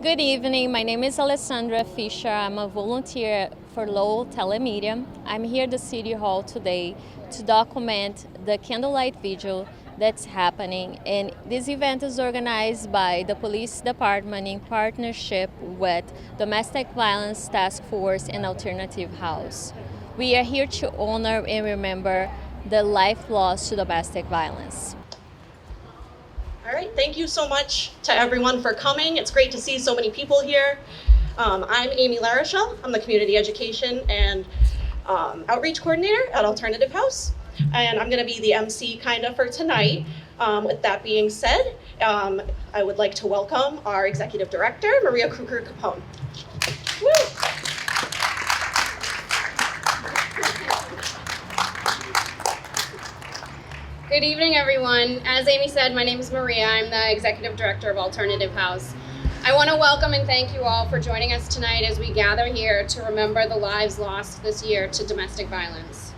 Good evening. My name is Alessandra Fisher. I'm a volunteer for Lowell Telemedia. I'm here at the City Hall today to document the candlelight vigil that's happening. And this event is organized by the police department in partnership with Domestic Violence Taskforce and Alternative House. We are here to honor and remember the life lost to domestic violence. All right, thank you so much to everyone for coming. It's great to see so many people here. I'm Aimee LaRochelle. I'm the Community Education and Outreach Coordinator at Alternative House. And I'm gonna be the MC for tonight. With that being said, I would like to welcome our Executive Director, Maria Kruger-Capone. Woo! Good evening, everyone. As Aimee said, my name is Maria. I'm the Executive Director of Alternative House. I want to welcome and thank you all for joining us tonight as we gather here to remember the lives lost this year to domestic violence.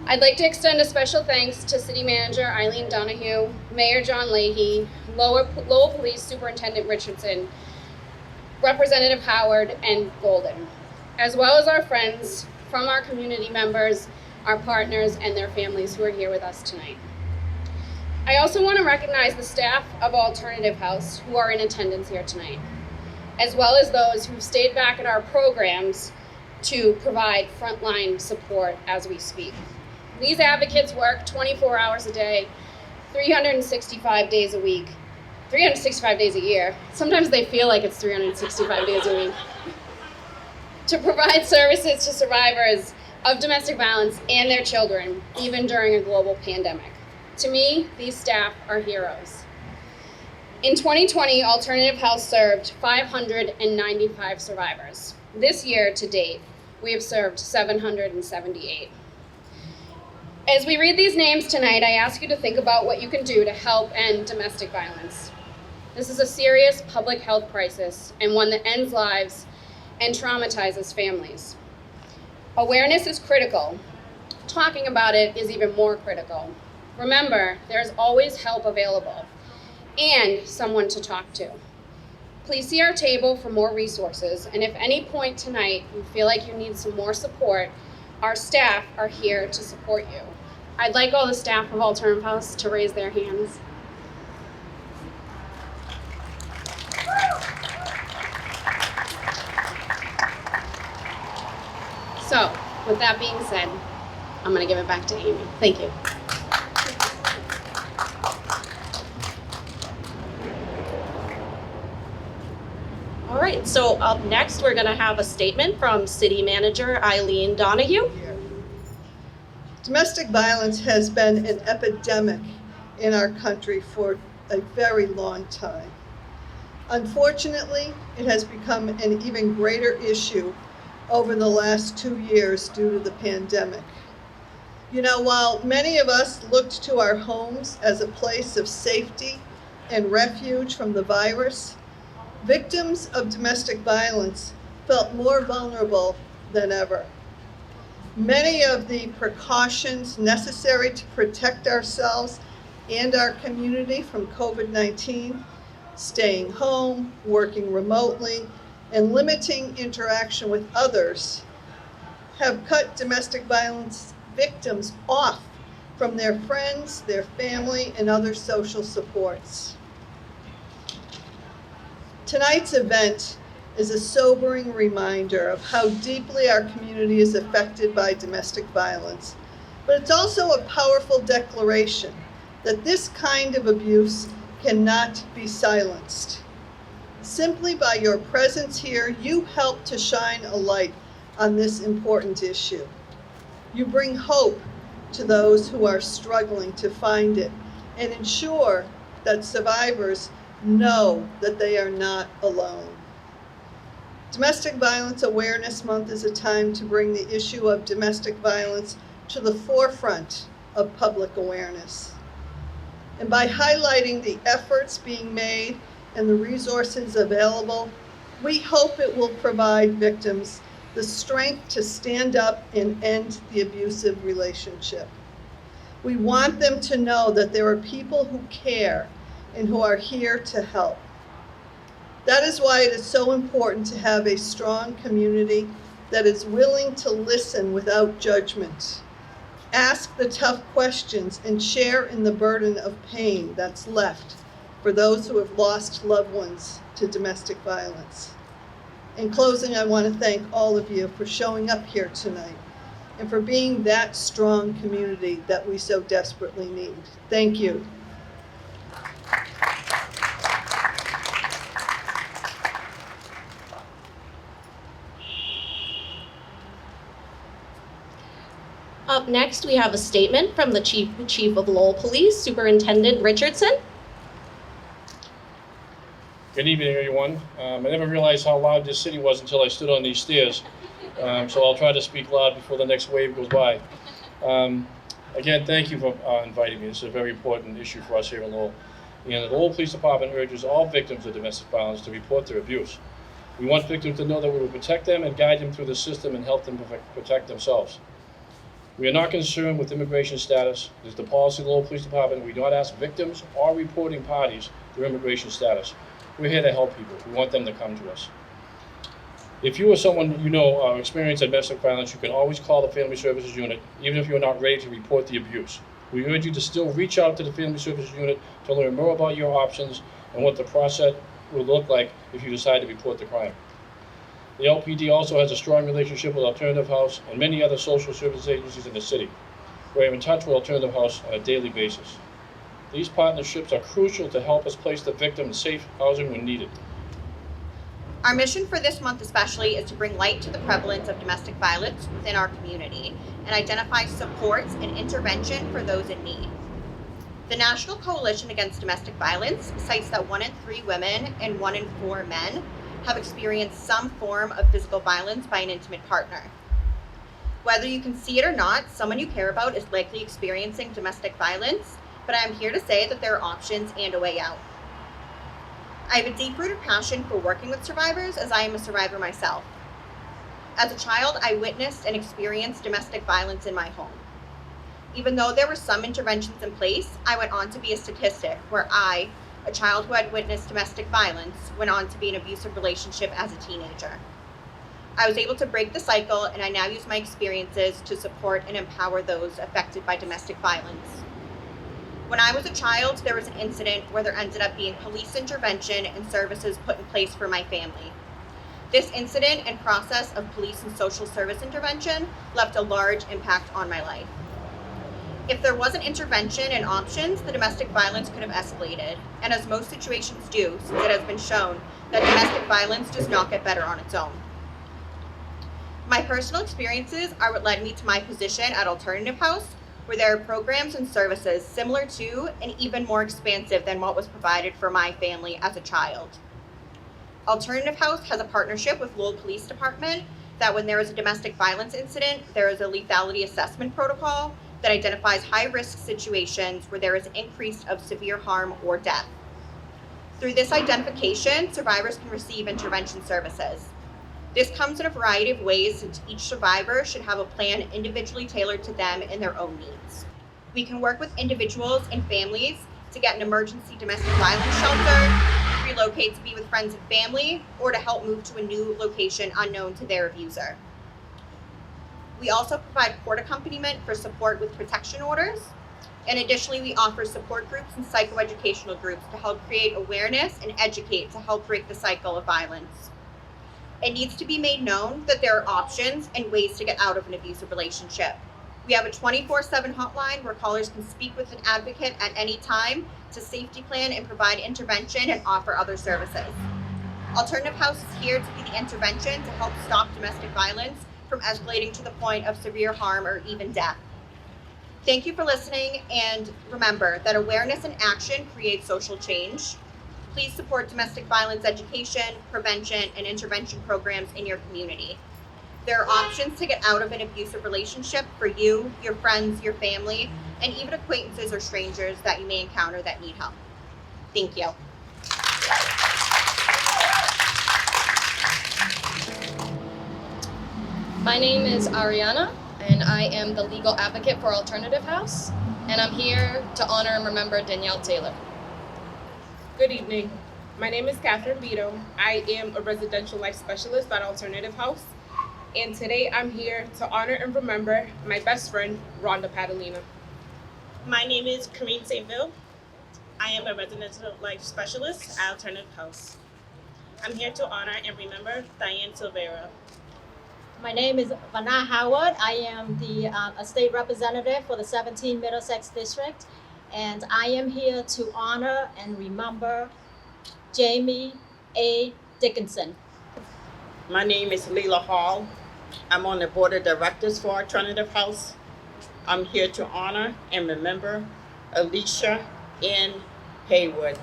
I'd like to extend a special thanks to City Manager Eileen Donahue, Mayor John Leahy, Lowell Police Superintendent Richardson, Representative Howard, and Golden, as well as our friends from our community members, our partners, and their families who are here with us tonight. I also want to recognize the staff of Alternative House who are in attendance here tonight, as well as those who've stayed back at our programs to provide frontline support as we speak. These advocates work 24 hours a day, 365 days a week, 365 days a year. Sometimes they feel like it's 365 days a week, to provide services to survivors of domestic violence and their children, even during a global pandemic. To me, these staff are heroes. In 2020, Alternative House served 595 survivors. This year to date, we have served 778. As we read these names tonight, I ask you to think about what you can do to help end domestic violence. This is a serious public health crisis and one that ends lives and traumatizes families. Awareness is critical. Talking about it is even more critical. Remember, there's always help available and someone to talk to. Please see our table for more resources, and if any point tonight you feel like you need some more support, our staff are here to support you. I'd like all the staff of Alternative House to raise their hands. So, with that being said, I'm going to give it back to Aimee. Thank you. All right, so up next, we're gonna have a statement from City Manager Eileen Donahue. Domestic violence has been an epidemic in our country for a very long time. Unfortunately, it has become an even greater issue over the last 2 years due to the pandemic. You know, while many of us looked to our homes as a place of safety and refuge from the virus, victims of domestic violence felt more vulnerable than ever. Many of the precautions necessary to protect ourselves and our community from COVID-19, staying home, working remotely, and limiting interaction with others, have cut domestic violence victims off from their friends, their family, and other social supports. Tonight's event is a sobering reminder of how deeply our community is affected by domestic violence, but it's also a powerful declaration that this kind of abuse cannot be silenced. Simply by your presence here, you help to shine a light on this important issue. You bring hope to those who are struggling to find it and ensure that survivors know that they are not alone. Domestic Violence Awareness Month is a time to bring the issue of domestic violence to the forefront of public awareness. And by highlighting the efforts being made and the resources available, we hope it will provide victims the strength to stand up and end the abusive relationship. We want them to know that there are people who care and who are here to help. That is why it is so important to have a strong community that is willing to listen without judgment, ask the tough questions, and share in the burden of pain that's left for those who have lost loved ones to domestic violence. In closing, I want to thank all of you for showing up here tonight and for being that strong community that we so desperately need. Thank you. Up next, we have a statement from the Chief of Lowell Police, Superintendent Richardson. Good evening, everyone. I never realized how loud this city was until I stood on these stairs. So I'll try to speak loud before the next wave goes by. Again, thank you for inviting me. This is a very important issue for us here in Lowell. And the Lowell Police Department urges all victims of domestic violence to report their abuse. We want victims to know that we will protect them and guide them through the system and help them protect themselves. We are not concerned with immigration status. It is the policy of the Lowell Police Department. We do not ask victims or reporting parties their immigration status. We're here to help people. We want them to come to us. If you or someone you know experience domestic violence, you can always call the Family Services Unit, even if you're not ready to report the abuse. We urge you to still reach out to the Family Services Unit to learn more about your options and what the process will look like if you decide to report the crime. The LPD also has a strong relationship with Alternative House and many other social service agencies in the city. We're in touch with Alternative House on a daily basis. These partnerships are crucial to help us place the victim in safe housing when needed. Our mission for this month especially is to bring light to the prevalence of domestic violence within our community and identify supports and intervention for those in need. The National Coalition Against Domestic Violence cites that 1 in 3 women and 1 in 4 men have experienced some form of physical violence by an intimate partner. Whether you can see it or not, someone you care about is likely experiencing domestic violence, but I am here to say that there are options and a way out. I have a deep-rooted passion for working with survivors, as I am a survivor myself. As a child, I witnessed and experienced domestic violence in my home. Even though there were some interventions in place, I went on to be a statistic where I, a child who had witnessed domestic violence, went on to be in an abusive relationship as a teenager. I was able to break the cycle, and I now use my experiences to support and empower those affected by domestic violence. When I was a child, there was an incident where there ended up being police intervention and services put in place for my family. This incident and process of police and social service intervention left a large impact on my life. If there wasn't intervention and options, the domestic violence could have escalated, and as most situations do, since it has been shown that domestic violence does not get better on its own. My personal experiences are what led me to my position at Alternative House, where there are programs and services similar to and even more expansive than what was provided for my family as a child. Alternative House has a partnership with Lowell Police Department that when there is a domestic violence incident, there is a lethality assessment protocol that identifies high-risk situations where there is an increase of severe harm or death. Through this identification, survivors can receive intervention services. This comes in a variety of ways, since each survivor should have a plan individually tailored to them and their own needs. We can work with individuals and families to get an emergency domestic violence shelter, relocate to be with friends and family, or to help move to a new location unknown to their abuser. We also provide court accompaniment for support with protection orders. And additionally, we offer support groups and psychoeducational groups to help create awareness and educate to help break the cycle of violence. It needs to be made known that there are options and ways to get out of an abusive relationship. We have a 24/7 hotline where callers can speak with an advocate at any time to safety plan and provide intervention and offer other services. Alternative House is here to be the intervention to help stop domestic violence from escalating to the point of severe harm or even death. Thank you for listening, and remember that awareness and action create social change. Please support domestic violence education, prevention, and intervention programs in your community. There are options to get out of an abusive relationship for you, your friends, your family, and even acquaintances or strangers that you may encounter that need help. Thank you. My name is Ariana, and I am the legal advocate for Alternative House, and I'm here to honor and remember Danielle Taylor. Good evening. My name is Catherine Beto. I am a residential life specialist at Alternative House. And today I'm here to honor and remember my best friend, Rhonda Padalina. My name is Karine Saintville. I am a residential life specialist at Alternative House. I'm here to honor and remember Diane Silvera. My name is Vanna Howard. I am the state representative for the 17 Middlesex District, and I am here to honor and remember Jamie A. Dickinson. My name is Leila Hall. I'm on the board of directors for Alternative House. I'm here to honor and remember Alicia N. Haywood.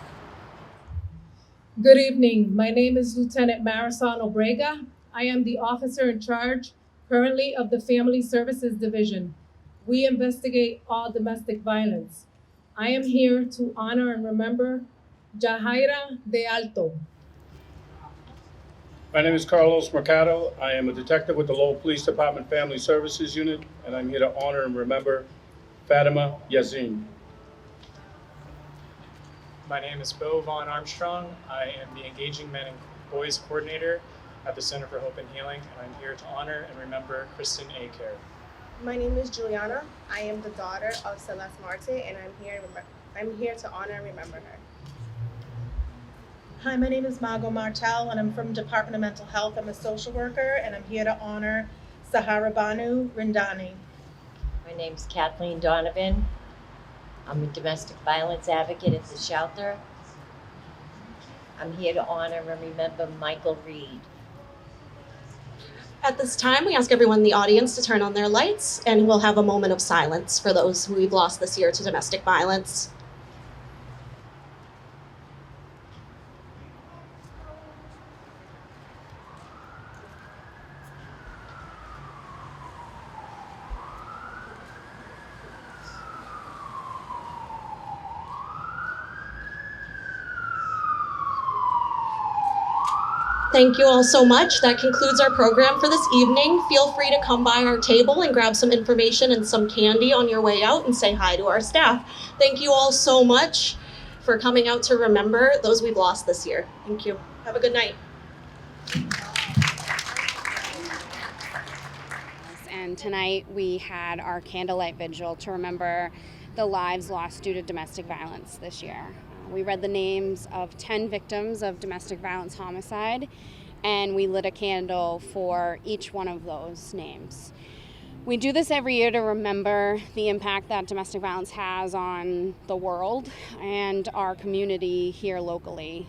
Good evening. My name is Lieutenant Marisol Obrega. I am the officer in charge currently of the Family Services Division. We investigate all domestic violence. I am here to honor and remember Jahaira de Alto. My name is Carlos Mercado. I am a detective with the Lowell Police Department Family Services Unit, and I'm here to honor and remember Fatima Yazin. My name is Bo Vaughn Armstrong. I am the Engaging Men and Boys Coordinator at the Center for Hope and Healing, and I'm here to honor and remember Kristen A. Kerr. My name is Juliana. I am the daughter of Celeste Marte, and I'm here to honor and remember her. Hi, my name is Margot Martel, and I'm from Department of Mental Health. I'm a social worker, and I'm here to honor Sahara Banu Rindani. My name's Kathleen Donovan. I'm a domestic violence advocate at the shelter. I'm here to honor and remember Michael Reed. At this time, we ask everyone in the audience to turn on their lights, and we'll have a moment of silence for those who we've lost this year to domestic violence. Thank you all so much. That concludes our program for this evening. Feel free to come by our table and grab some information and some candy on your way out and say hi to our staff. Thank you all so much for coming out to remember those we've lost this year. Thank you. Have a good night. And tonight we had our candlelight vigil to remember the lives lost due to domestic violence this year. We read the names of 10 victims of domestic violence homicide, and we lit a candle for each one of those names. We do this every year to remember the impact that domestic violence has on the world and our community here locally.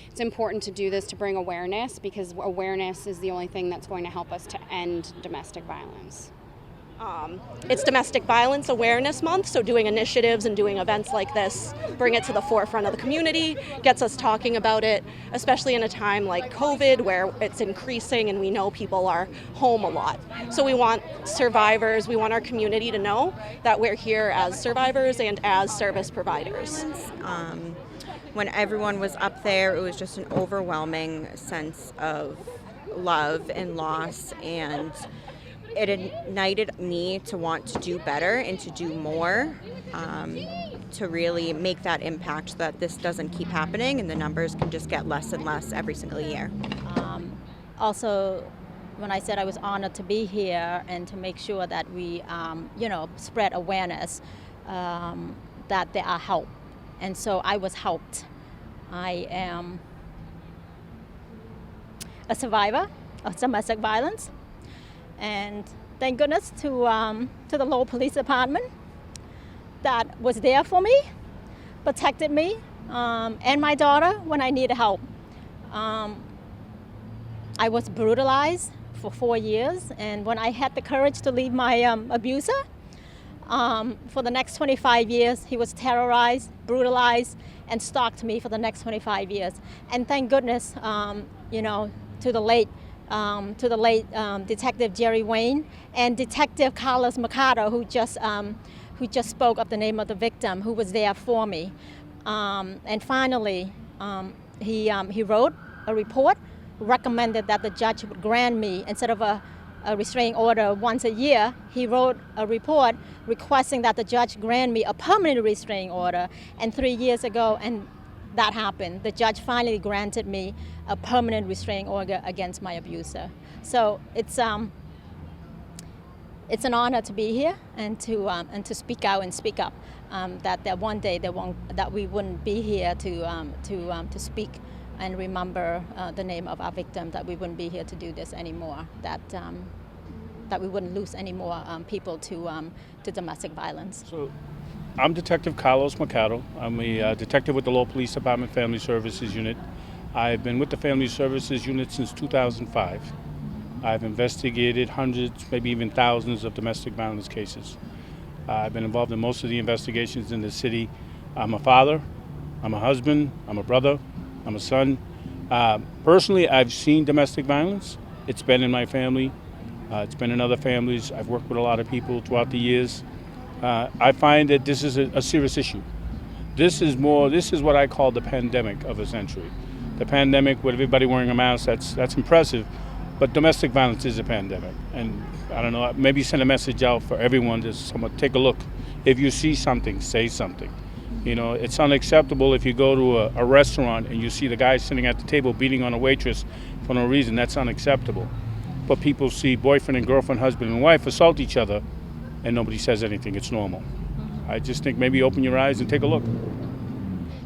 It's important to do this to bring awareness, because awareness is the only thing that's going to help us to end domestic violence. It's Domestic Violence Awareness Month, so doing initiatives and doing events like this bring it to the forefront of the community, gets us talking about it, especially in a time like COVID where it's increasing and we know people are home a lot. So we want survivors, we want our community to know that we're here as survivors and as service providers. When everyone was up there, it was just an overwhelming sense of love and loss, and it ignited me to want to do better and to do more, to really make that impact so that this doesn't keep happening and the numbers can just get less and less every single year. Also, when I said I was honored to be here and to make sure that we, spread awareness that there are help. And so I was helped. I am a survivor of domestic violence. And thank goodness to the Lowell Police Department that was there for me, protected me, and my daughter when I needed help. I was brutalized for 4 years, and when I had the courage to leave my abuser, for the next 25 years, he was terrorized, brutalized, and stalked me for the next 25 years. And thank goodness, to the late Detective Jerry Wayne and Detective Carlos Mercado, who just spoke of the name of the victim, who was there for me. And finally, he wrote a report, recommended that the judge would grant me, instead of a restraining order once a year, he wrote a report requesting that the judge grant me a permanent restraining order. And 3 years ago, and that happened. The judge finally granted me a permanent restraining order against my abuser. So it's an honor to be here and to speak out and speak up. That one day that we wouldn't be here to speak and remember the name of our victim. That we wouldn't be here to do this anymore. That we wouldn't lose any more people to domestic violence. So, I'm Detective Carlos Mercado. I'm a detective with the Lowell Police Department Family Services Unit. I've been with the Family Services Unit since 2005. I've investigated hundreds, maybe even thousands of domestic violence cases. I've been involved in most of the investigations in the city. I'm a father, I'm a husband, I'm a brother, I'm a son. Personally, I've seen domestic violence. It's been in my family. It's been in other families. I've worked with a lot of people throughout the years. I find that this is a serious issue. This is what I call the pandemic of a century. The pandemic with everybody wearing a mask, that's impressive, but domestic violence is a pandemic. And I don't know, maybe send a message out for everyone to someone take a look. If you see something, say something. You know, it's unacceptable if you go to a restaurant and you see the guy sitting at the table beating on a waitress for no reason. That's unacceptable. But people see boyfriend and girlfriend, husband and wife assault each other and nobody says anything. It's normal. I just think maybe open your eyes and take a look.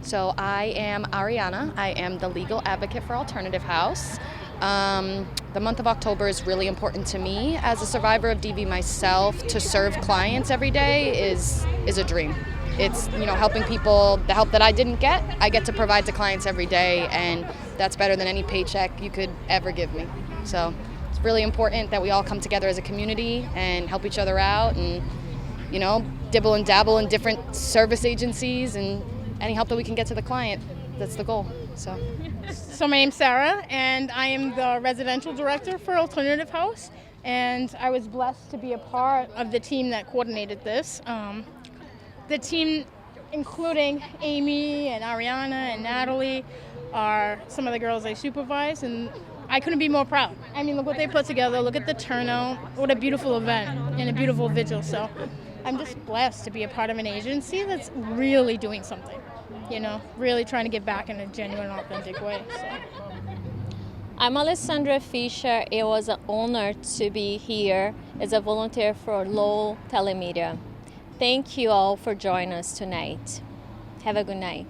So I am Ariana. I am the legal advocate for Alternative House. The month of October is really important to me. As a survivor of DV myself, to serve clients every day is a dream. It's, helping people, the help that I didn't get, I get to provide to clients every day, and that's better than any paycheck you could ever give me. So it's really important that we all come together as a community and help each other out and, dibble and dabble in different service agencies and any help that we can get to the client. That's the goal. So my name's Sarah, and I am the residential director for Alternative House, and I was blessed to be a part of the team that coordinated this. The team, including Aimee and Ariana and Natalie, are some of the girls I supervise, and I couldn't be more proud. I mean, look what they put together, look at the turnout, what a beautiful event and a beautiful vigil. So I'm just blessed to be a part of an agency that's really doing something, really trying to give back in a genuine, authentic way. So. I'm Alessandra Fisher. It was an honor to be here as a volunteer for Lowell Telemedia. Thank you all for joining us tonight. Have a good night.